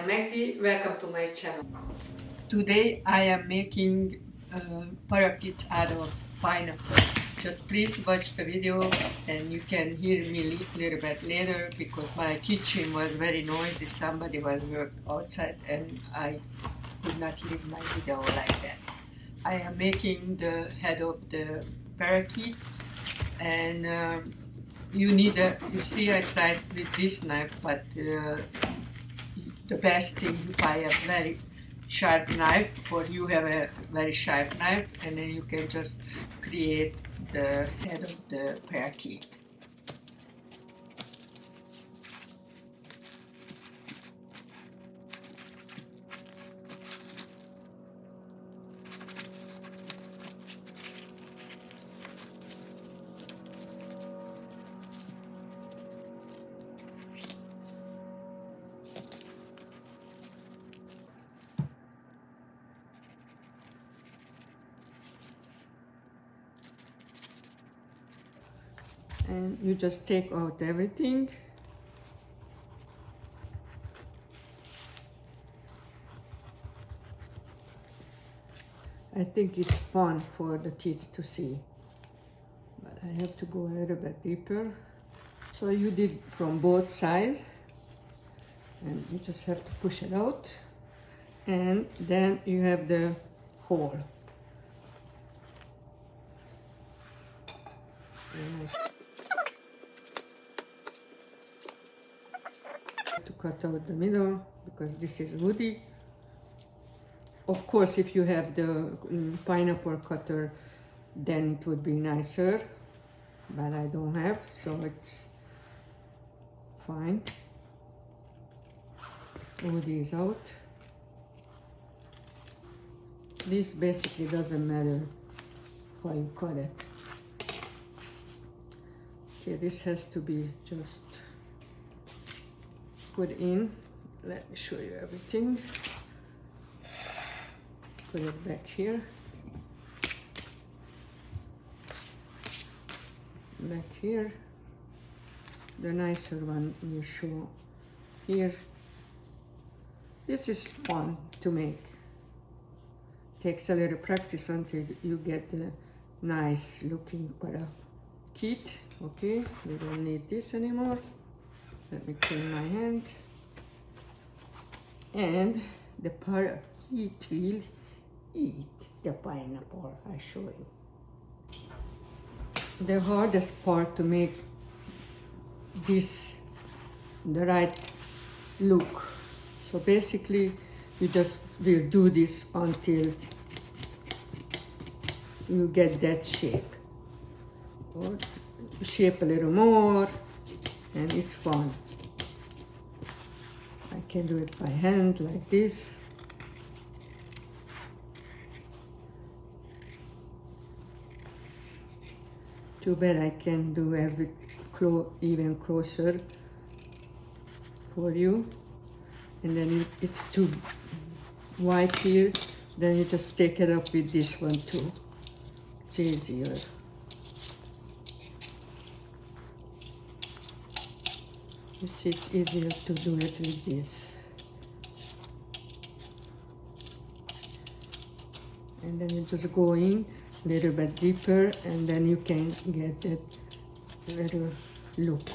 am Magdi, welcome to my channel. Today I am making parakeets out of pineapple. Just please watch the video and you can hear me a little bit later because my kitchen was very noisy. Somebody was working outside and I could not leave my video like that. I am making the head of the parakeet and you see I tried with this knife, but the best thing you buy a very sharp knife, or you have a very sharp knife, and then you can just create the head of the parakeet. And you just take out everything. I think it's fun for the kids to see, but I have to go a little bit deeper. So you did from both sides, and you just have to push it out, and then you have the hole. To cut out the middle because this is woody. Of course, if you have the pineapple cutter, then it would be nicer, but I don't have, so it's fine. Woody is out. This basically doesn't matter how you cut it. Okay, this has to be just put in. Let me show you everything. Put it back here. Back here. The nicer one will show here. This is fun to make. Takes a little practice until you get the nice looking parakeet. Okay, we don't need this anymore. Let me clean my hands. And the parakeet will eat the pineapple. I show you. The hardest part to make this the right look. So basically, you just will do this until you get that shape. Or shape a little more, and it's fun. I can do it by hand like this. Too bad I can do every even closer for you. And then it's too white here, then you just take it up with this one too. It's easier. You see, it's easier to do it with this. And then you just go in a little bit deeper, and then you can get that little look.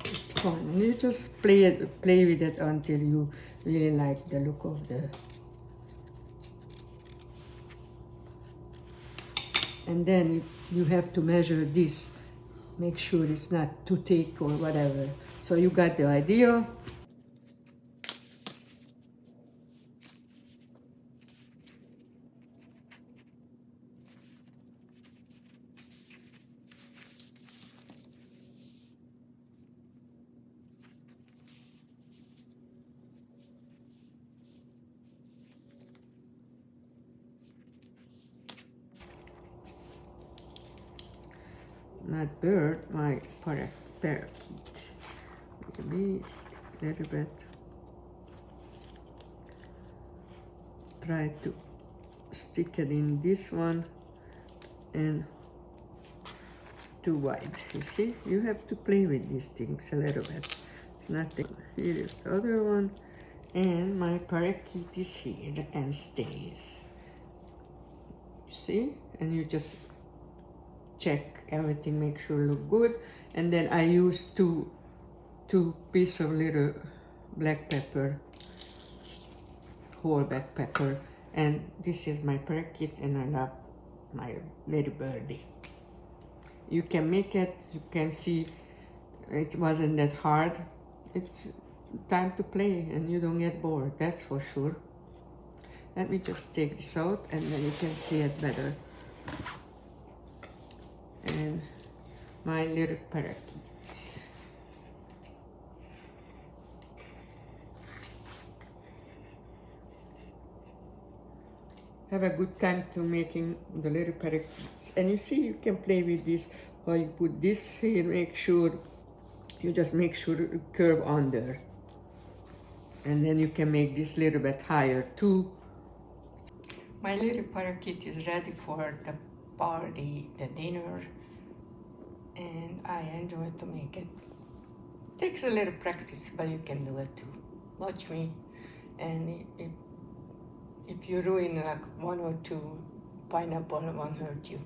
It's fun. And you just play with it until you really like the look of the. And then you have to measure this, make sure it's not too thick or whatever. So you got the idea. Not bird, my parakeet. Maybe a little bit. Try to stick it in this one and too wide. You see, you have to play with these things a little bit. It's nothing. Here is the other one, and my parakeet is here and stays. You see, and you just check everything, make sure look good, and then I use two pieces of little black pepper, whole black pepper, and this is my parakeet, and I love my little birdie. You can make it, you can see it wasn't that hard. It's time to play and you don't get bored, that's for sure. Let me just take this out and then you can see it better. And my little parakeets. Have a good time to making the little parakeets. And you see, you can play with this, how you put this here, make sure, you just make sure you curve under. And then you can make this little bit higher too. My little parakeet is ready for the party, the dinner, and I enjoy to make it. Takes a little practice, but you can do it too. Watch me, and if you ruin like one or two, pineapple won't hurt you.